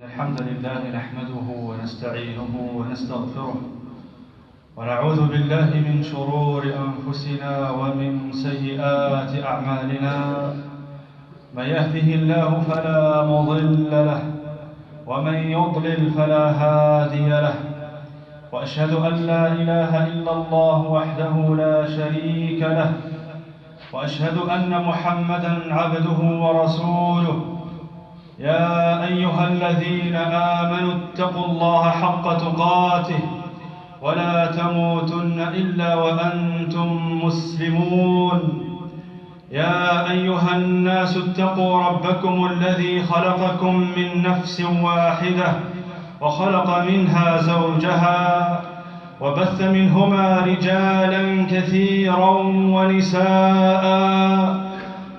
الحمد لله نحمده ونستعينه ونستغفره ونعوذ بالله من شرور أنفسنا ومن سيئات أعمالنا. من يهده الله فلا مضل له ومن يضلل فلا هادي له، وأشهد أن لا إله إلا الله وحده لا شريك له، وأشهد أن محمدًا عبده ورسوله. يا أيها الذين آمنوا اتقوا الله حق تقاته ولا تموتن إلا وأنتم مسلمون. يا أيها الناس اتقوا ربكم الذي خلقكم من نفس واحدة وخلق منها زوجها وبث منهما رجالا كثيرا ونساء،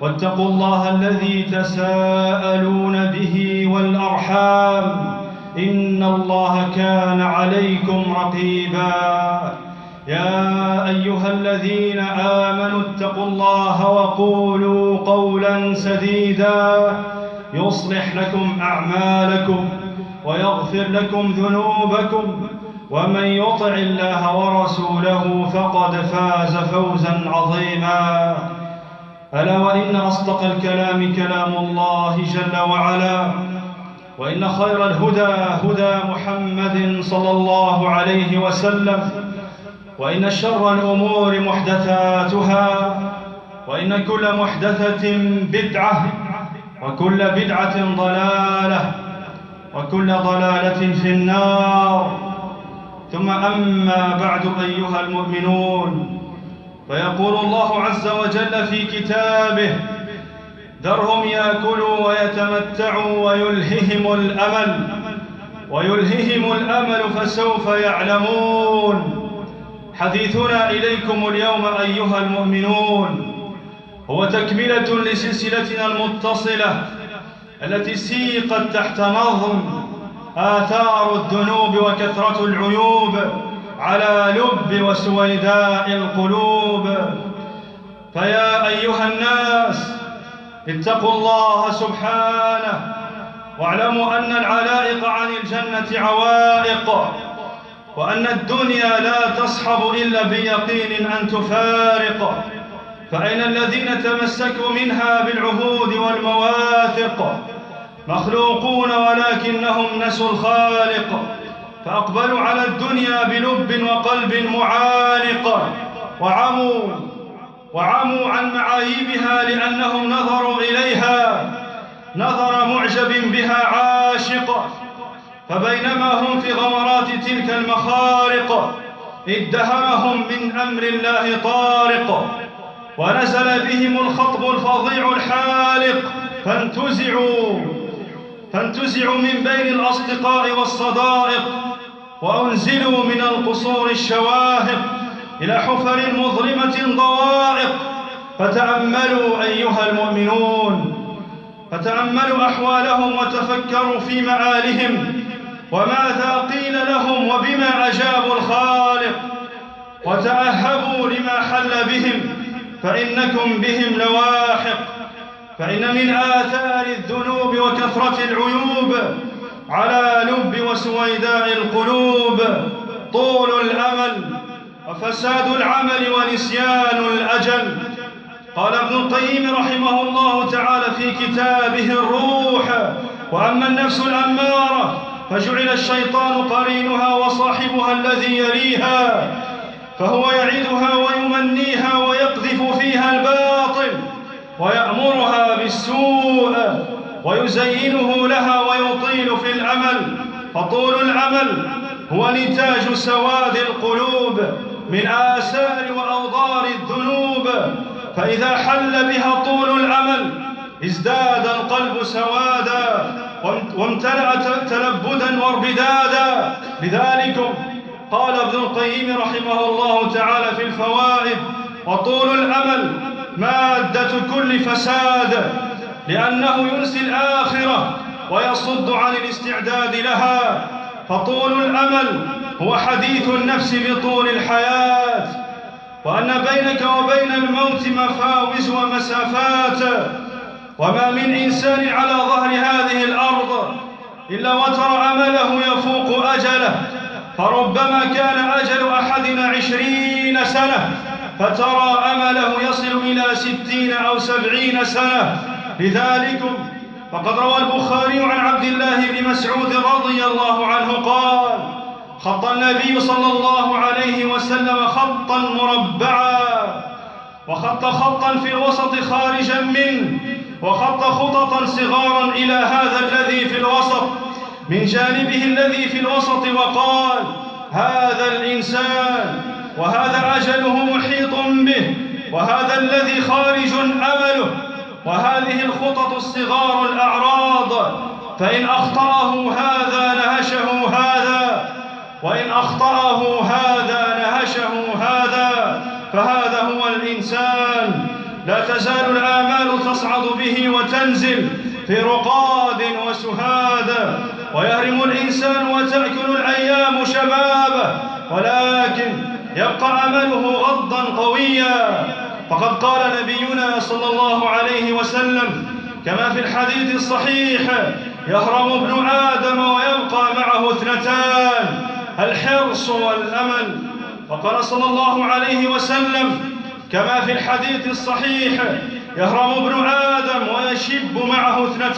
واتقوا الله الذي تساءلون به والأرحام إن الله كان عليكم رقيبا. يا أيها الذين آمنوا اتقوا الله وقولوا قولا سديدا يصلح لكم أعمالكم ويغفر لكم ذنوبكم، ومن يطع الله ورسوله فقد فاز فوزا عظيما. ألا وإن أصدق الكلام كلام الله جل وعلا، وإن خير الهدى هدى محمد صلى الله عليه وسلم، وإن شر الأمور محدثاتها، وإن كل محدثة بدعة، وكل بدعة ضلالة، وكل ضلالة في النار. ثم أما بعد أيها المؤمنون، فيقول الله عز وجل في كتابه: ذرهم يأكلوا ويتمتعوا ويلههم الأمل فسوف يعلمون. حديثنا إليكم اليوم أيها المؤمنون هو تكملة لسلسلتنا المتصلة التي سيقت تحت نظم آثار الذنوب وكثرة العيوب على لب وسويداء القلوب. فيا أيها الناس، اتقوا الله سبحانه، واعلموا أن العلائق عن الجنة عوائق، وأن الدنيا لا تصحب إلا بيقين أن تفارق. فأين الذين تمسكوا منها بالعهود والمواثق؟ مخلوقون ولكنهم نسوا الخالق، فأقبلوا على الدنيا بلب وقلب معانق، وعموا عن معايبها لأنهم نظروا إليها نظر معجب بها عاشق. فبينما هم في غمرات تلك المخارق ادهمهم من أمر الله طارق، ونزل بهم الخطب الفظيع الحالق، فانتزعوا من بين الأصدقاء والصدائق، وأنزلوا من القصور الشواهق إلى حفر مظلمة ضوائق. فتأملوا أيها المؤمنون، فتأملوا أحوالهم وتفكروا في مآلهم، وماذا قيل لهم وبما أجابوا الخالق، وتأهبوا لما حل بهم، فإنكم بهم لواحق. فإن من آثار الذنوب وكثرة العيوب على لب وسويداء القلوب طول الأمل وفساد العمل ونسيان الأجل. قال ابن القيم رحمه الله تعالى في كتابه الروح: وأما النفس الأمارة فجعل الشيطان قرينها وصاحبها الذي يليها، فهو يعدها ويمنيها ويقذف فيها الباطل ويأمرها بالسوء ويزينه لها ويطيل في الأمل. فطول الأمل هو نتاج سواد القلوب من آثار وأوضار الذنوب، فإذا حل بها طول الأمل ازداد القلب سوادا وامتلأ تلبدا واربدادا. لذلك قال ابن القيم رحمه الله تعالى في الفوائد: وطول الأمل مادة كل فساد، لأنه ينسي الآخرة ويصد عن الاستعداد لها. فطول الأمل هو حديث النفس بطول الحياة، وأن بينك وبين الموت مفاوز ومسافات، وما من إنسان على ظهر هذه الأرض إلا وترى أمله يفوق أجله، فربما كان أجل أحدنا 20 سنة فترى أمله يصل إلى 60 أو 70 سنة. لذلك فقد روى البخاري عن عبد الله بن مسعود رضي الله عنه قال: خط النبي صلى الله عليه وسلم خطا مربعا، وخط خطا في الوسط خارجا منه، وخط خططا صغارا إلى هذا الذي في الوسط من جانبه الذي في الوسط، وقال: هذا الإنسان وهذا أجله محيط به، وهذا الذي خارج أمله، وهذه الخطط الصغار الأعراض، فإن أخطأه هذا نهشه هذا، وإن أخطأه هذا نهشه هذا، فهذا هو الإنسان. لا تزال الآمال تصعد به وتنزل في رقاد وسهاد، ويهرم الإنسان وتأكل الأيام شبابه، ولكن يبقى أمله غضا قويا. فقد قال نبينا صلى الله عليه وسلم كما في الحديث الصحيح: يهرم ابن آدم ويبقى معه 2: الحرص والأمل. وقال صلى الله عليه وسلم كما في الحديث الصحيح: يهرم ابن آدم ويشب معه 2: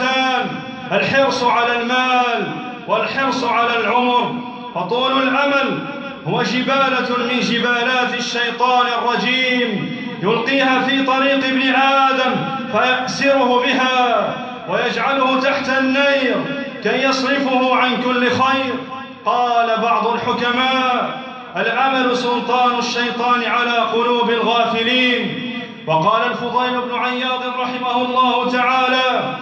الحرص على المال والحرص على العمر. فطول الأمل هو جبالة من جبالات الشيطان الرجيم يلقيها في طريق ابن آدم فيأسره بها ويجعله تحت النير كي يصرفه عن كل خير. قال بعض الحكماء: الأمل سلطان الشيطان على قلوب الغافلين. وقال الفضيل بن عياض رحمه الله تعالى: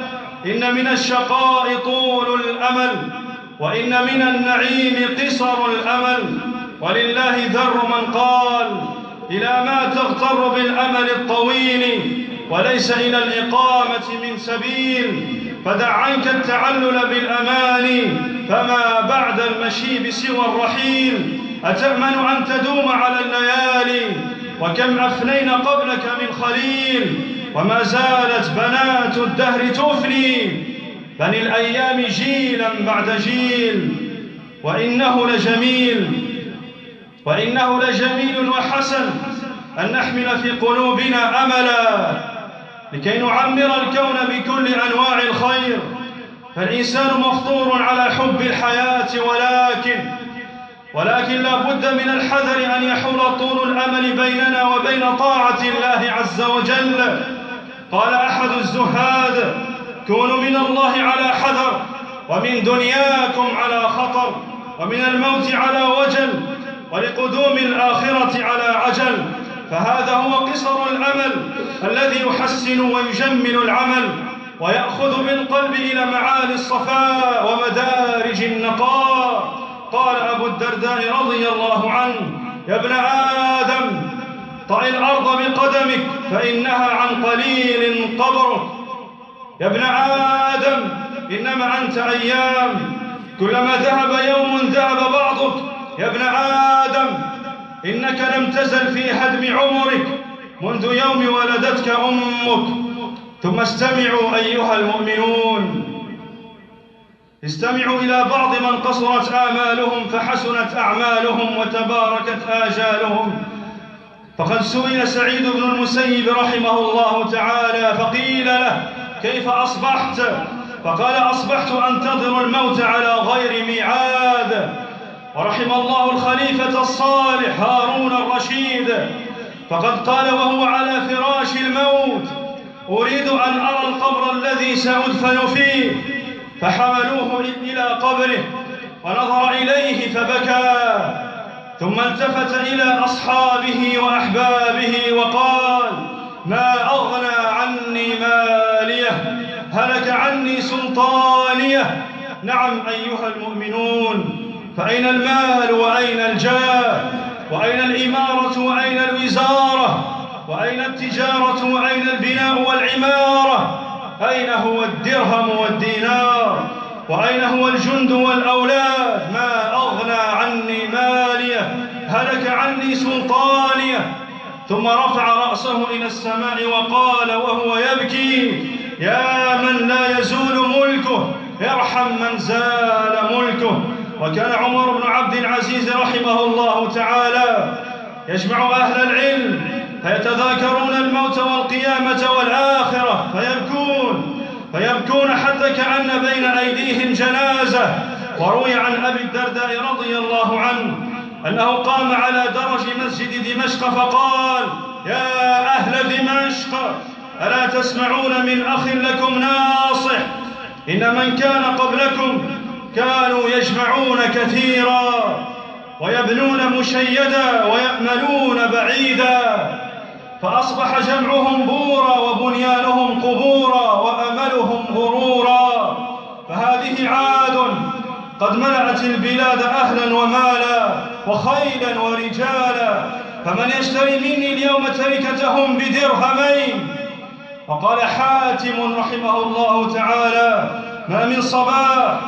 إن من الشقاء طول الأمل، وإن من النعيم قصر الأمل، ولله ذر من قال: إلى ما تغتر بالأمل الطويل وليس إلى الإقامة من سبيل، فدع عنك التعلل بالأماني، فما بعد المشيب سوى الرحيل. أتأمن أن تدوم على الليالي، وكم أفنين قبلك من خليل، وما زالت بنات الدهر تفني بني الأيام جيلا بعد جيل. وإنه لجميل وحسن أن نحمل في قلوبنا أملا لكي نعمر الكون بكل أنواع الخير. فالإنسان مفطور على حب الحياة، ولكن لا بد من الحذر أن يحول طول الأمل بيننا وبين طاعة الله عز وجل. قال أحد الزهاد: كونوا من الله على حذر، ومن دنياكم على خطر، ومن الموت على وجل، ولقدوم الآخرة على عجل. فهذا هو قصر الأمل الذي يحسن ويجمل العمل، ويأخذ بالقلب إلى معالي الصفاء ومدارج النقاء. قال أبو الدرداء رضي الله عنه: يا ابن آدم، طع الأرض بقدمك فإنها عن قليل قبرك. يا ابن آدم، إنما أنت أيام، كلما ذهب يوم ذهب بعضك. يا ابن آدم، إنك لم تزل في هدم عمرك منذ يوم ولدتك أمك. ثم استمعوا أيها المؤمنون، استمعوا إلى بعض من قصرت آمالهم فحسنت أعمالهم وتباركت آجالهم. فقد سئل سعيد بن المسيب رحمه الله تعالى فقيل له: كيف أصبحت؟ فقال: أصبحت أنتظر الموت على غير ميعاد. ورحم الله الخليفة الصالح هارون الرشيد، فقد قال وهو على فراش الموت: أريد أن أرى القبر الذي سأدفن فيه. فحملوه إلى قبره ونظر إليه فبكى، ثم التفت إلى أصحابه وأحبابه وقال: ما أغنى عني ماليه، هلك عني سلطانيه. نعم أيها المؤمنون، فأين المال وأين الجاه، وأين الإمارة وأين الوزارة، وأين التجارة وأين البناء والعمارة؟ أين هو الدرهم والدينار؟ وأين هو الجند والأولاد؟ ما أغنى عني ماليه، هلك عني سلطانيه. ثم رفع رأسه إلى السماء وقال وهو يبكي: يا من لا يزول ملكه ارحم من زال ملكه. وكان عمر بن عبد العزيز رحمه الله تعالى يجمع أهل العلم فيتذاكرون الموت والقيامة والآخرة فيبكون حتى كأن بين أيديهم جنازة. وروي عن أبي الدرداء رضي الله عنه أنه قام على درج مسجد دمشق فقال: يا أهل دمشق، ألا تسمعون من أخ لكم ناصح؟ إن من كان قبلكم كانوا يجمعون كثيرا ويبنون مشيدا ويأملون بعيدا، فأصبح جمعهم بورا وبنيانهم قبورا وأملهم غرورا. فهذه عاد قد ملأت البلاد أهلا ومالا وخيلا ورجالا، فمن يشتري مني اليوم تركتهم بدرهمين. وقال حاتم رحمه الله تعالى: ما من صباح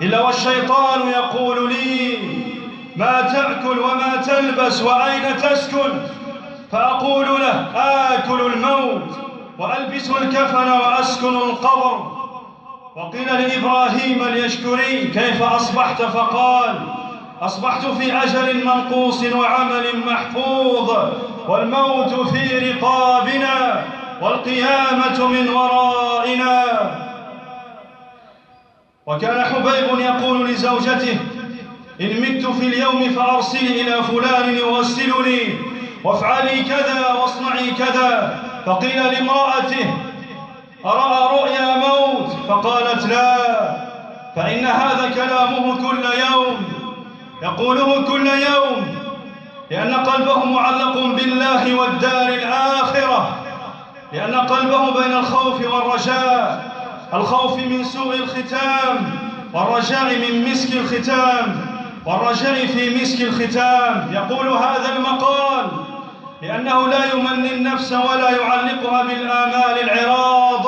إلا والشيطان يقول لي: ما تأكل وما تلبس وأين تسكن؟ فأقول له: آكل الموت وألبس الكفن وأسكن القبر. وقيل لإبراهيم اليشكري: كيف أصبحت؟ فقال: أصبحت في أجل منقوص وعمل محفوظ، والموت في رقابنا والقيامة من ورائنا. وكان حبيب يقول لزوجته: إن مت في اليوم فأرسلي إلى فلان يغسلني، وافعلي كذا واصنعي كذا. فقيل لامرأته: أرأى رؤيا موت؟ فقالت: لا، فإن هذا كلامه كل يوم، يقوله كل يوم، لأن قلبه معلق بالله والدار الآخرة، لأن قلبه بين الخوف والرجاء، الخوف من سوء الختام والرجاء من مسك الختام، والرجاء في مسك الختام. يقول هذا المقال لأنه لا يمني النفس ولا يعلقها بالآمال العراض،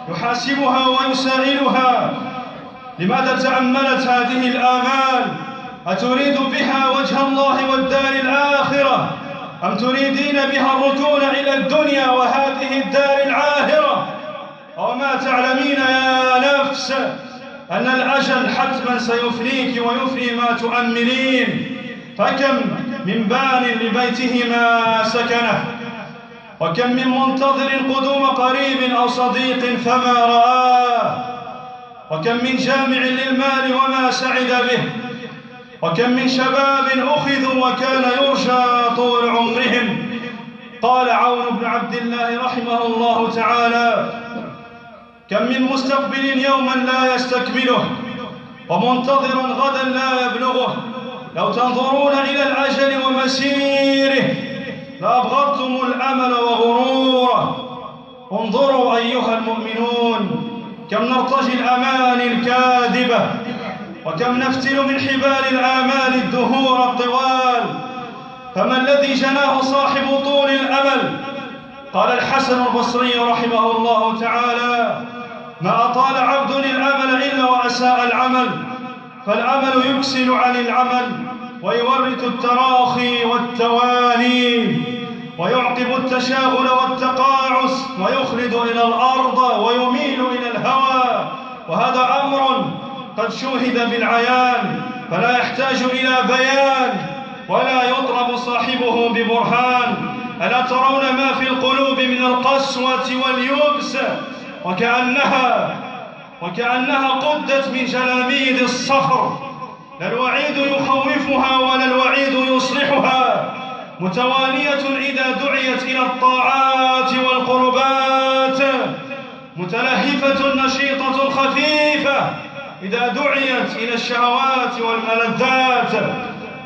يحاسبها ويسائلها: لماذا تأملت هذه الآمال؟ أتريد بها وجه الله والدار الآخرة، أم تريدين بها الركون إلى الدنيا وهذه الدار العاهرة؟ وما تعلمين يا نفس أن الأجل حتما سيفنيك ويفني ما تؤملين. فكم من بان لبيته ما سكنه، وكم من منتظر قدوم قريب أو صديق فما رآه، وكم من جامع للمال وما سعد به، وكم من شباب أخذوا وكان يرجى طول عمرهم. قال عون بن عبد الله رحمه الله تعالى: كم من مستقبل يوما لا يستكمله، ومنتظر غدا لا يبلغه. لو تنظرون إلى الأجل ومسيره لأبغضتم الأمل وغروره. انظروا أيها المؤمنون، كم نرتجي الأماني الكاذبة، وكم نفتل من حبال الآمال الدهور الطوال، فما الذي جناه صاحب طول الأمل؟ قال الحسن البصري رحمه الله تعالى: ما أطال عبد الأمل إلا وأساء العمل، فالأمل يكسل عن العمل ويورث التراخي والتواني، ويعقب التشاغل والتقاعس، ويخلد إلى الأرض ويميل إلى الهوى. وهذا أمر قد شوهد بالعيان، فلا يحتاج إلى بيان ولا يطلب صاحبه ببرهان. ألا ترون ما في القلوب من القسوة واليبس، وكأنها قدت من جلاميد الصخر، لا الوعيد يخوفها ولا الوعيد يصلحها، متوانية إذا دعيت إلى الطاعات والقربات، متلهفة نشيطة خفيفة إذا دعيت إلى الشهوات والملذات.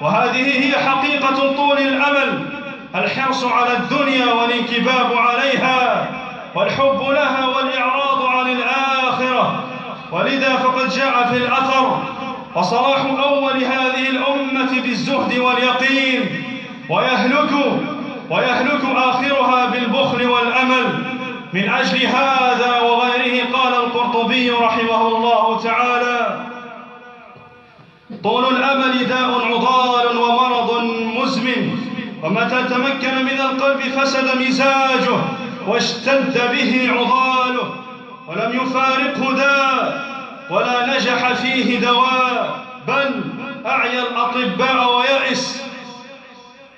وهذه هي حقيقة طول الأمل: الحرص على الدنيا والانكباب عليها، والحب لها والإعراض عن الآخرة. ولذا فقد جاء في الأثر: وصلاح أول هذه الأمة بالزهد واليقين، ويهلك آخرها بالبخل والأمل. من أجل هذا وغيره قال القرطبي رحمه الله تعالى: طول الأمل داء عضال ومرض مزمن، ومتى تمكن من القلب فسد مزاجه واشتد به عضاله ولم يفارقه داء. ولا نجح فيه دواء، بل أعيا الأطباء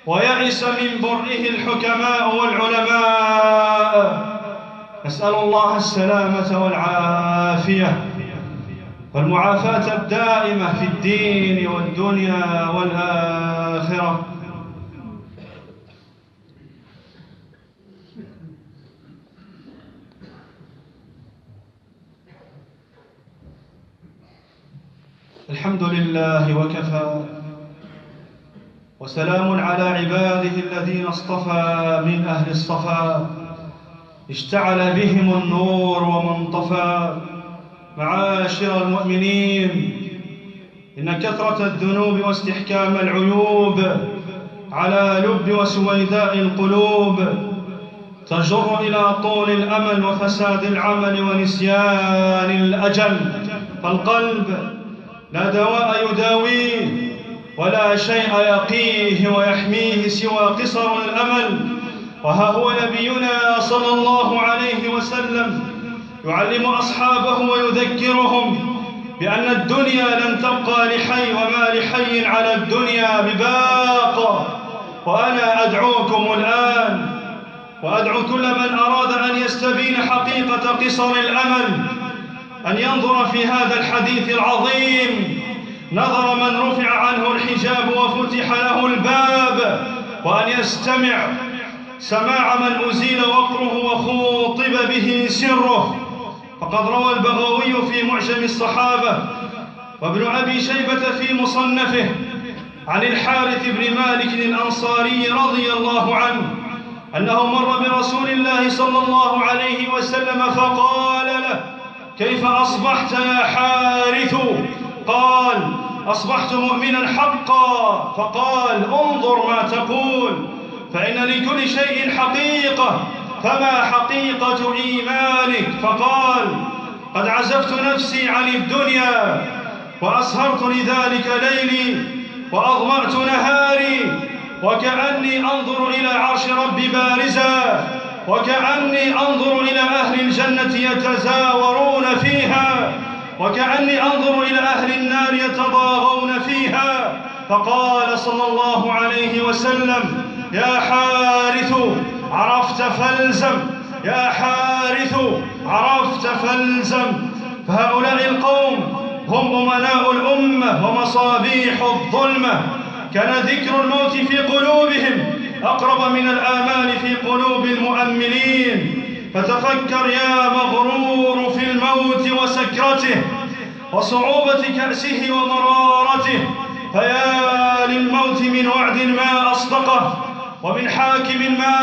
ويئس من برئه الحكماء والعلماء. نسأل الله السلامة والعافية والمعافاة الدائمة في الدين والدنيا والآخرة. الحمد لله وكفى، وسلام على عباده الذين اصطفى من أهل الصفا، اشتعل بهم النور ومن طفى. معاشر المؤمنين، إن كثرة الذنوب واستحكام العيوب على لب وسويداء القلوب تجر إلى طول الأمل وفساد العمل ونسيان الأجل، فالقلب لا دواء يداويه ولا شيء يقيه ويحميه سوى قصر الأمل. وها هو نبينا صلى الله عليه وسلم يعلم أصحابه ويذكرهم بأن الدنيا لن تبقى لحي، وما لحي على الدنيا بباق. وأنا أدعوكم الآن وأدعو كل من أراد أن يستبين حقيقة قصر الأمل أن ينظر في هذا الحديث العظيم نظر من رفع عنه الحجاب وفتح له الباب، وأن يستمع سماع من أزيل وقره وخوطب به سره. فقد روى البغوي في معجم الصحابة وابن أبي شيبة في مصنفه عن الحارث بن مالك الأنصاري رضي الله عنه أنه مر برسول الله صلى الله عليه وسلم فقال له: كيف أصبحت يا حارث؟ قال: أصبحت مؤمنا حقا. فقال: انظر ما تقول، فإن لكل شيء حقيقة، فما حقيقة إيمانك؟ فقال: قد عزفت نفسي عن الدنيا وأسهرت لذلك ليلي وأظمأت نهاري، وكأني أنظر إلى عرش ربي بارزا، وكأني أنظر إلى أهل الجنة يتزاورون فيها، وكأني أنظر إلى أهل النار يتضاغون فيها. فقال صلى الله عليه وسلم: يا حارث عرفت فالزم، يا حارث عرفت فالزم. فهؤلاء القوم هم أمناء الأمة ومصابيح الظلمة، كان ذكر الموت في قلوبهم أقرب من الآمال في قلوب المؤملين. فتفكر يا مغرور في الموت وسكرته وصعوبة كأسه ومرارته، فيا للموت من وعد ما أصدقه ومن حاكم ما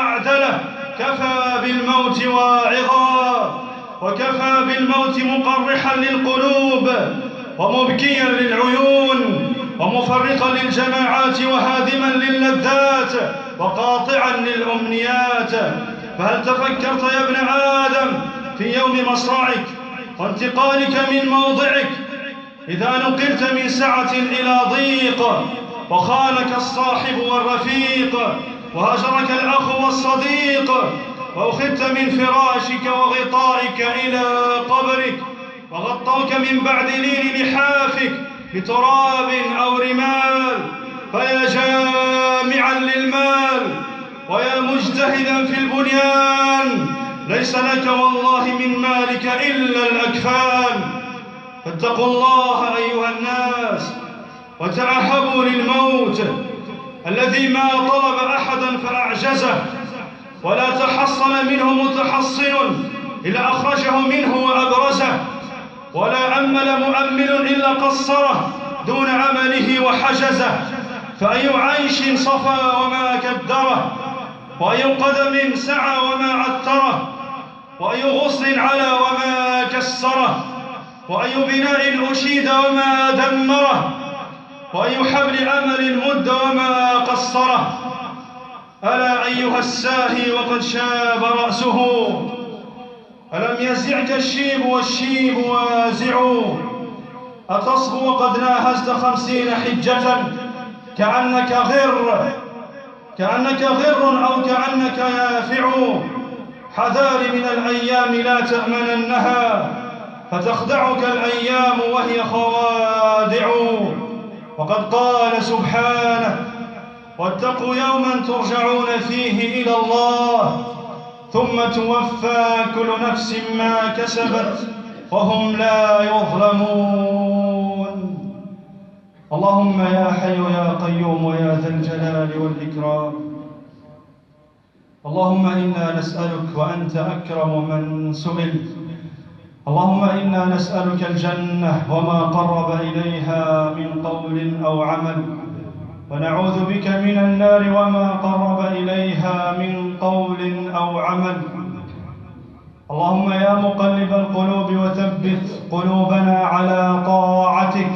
أعدله. كفى بالموت واعظا، وكفى بالموت مقرحا للقلوب ومبكيا للعيون ومفرقا للجماعات وهادما للذات وقاطعا للأمنيات. فهل تفكرت يا ابن آدم في يوم مصرعك وانتقالك من موضعك، إذا نقلت من سعة إلى ضيق، وخانك الصاحب والرفيق، وهجرك الأخ والصديق، وأخذت من فراشك وغطائك إلى قبرك، وغطوك من بعد لين لحافك بتراب أو رمال؟ فيا جامعا للمال ويا مجتهدا في البنيان، ليس لك والله من مالك إلا الأكفان. فاتقوا الله أيها الناس وتأهبوا للموت الذي ما طلب أحدا فأعجزه، ولا تحصن منه متحصن إلا أخرجه منه وأبرزه، ولا أمل مؤمل إلا قصره دون عمله وحجزه. فأي عيش صفى وما كدره، وأي قدم سعى وما عتره، وأي غصن علا وما كسره، وأي بناء أشيد وما دمره، وأي حبل أمل مد وما قصره. ألا أيها الساهي وقد شاب رأسه، ألم يزعك الشيب والشيب وازع؟ أتصبو وقد ناهزت 50 حجة، كأنك غر أو كأنك يافع. حذار من الأيام لا تأمننها، فتخدعك الأيام وهي خوادع. وقد قال سبحانه: واتقوا يوما ترجعون فيه إلى الله ثم توفى كل نفس ما كسبت وهم لا يظلمون. اللهم يا حي يا قيوم يا ذا الجلال والإكرام، اللهم إنا نسألك وأنت أكرم من سئل، اللهم إنا نسألك الجنة وما قرب إليها من قول أو عمل، ونعوذ بك من النار وما قرب إليها من قول أو عمل. اللهم يا مقلب القلوب وثبت قلوبنا على طاعتك،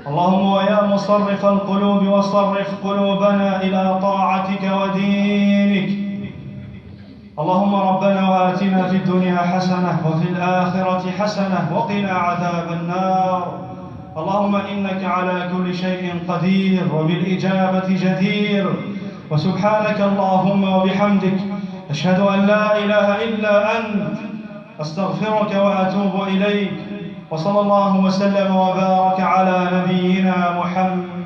اللهم ويا مصرف القلوب وصرف قلوبنا إلى طاعتك ودينك. اللهم ربنا وآتنا في الدنيا حسنة وفي الآخرة حسنة وقنا عذاب النار. اللهم إنك على كل شيء قدير وبالإجابة جدير. وسبحانك اللهم وبحمدك أشهد أن لا إله إلا أنت، أستغفرك وأتوب إليك. وصلى الله وسلم وبارك على نبينا محمد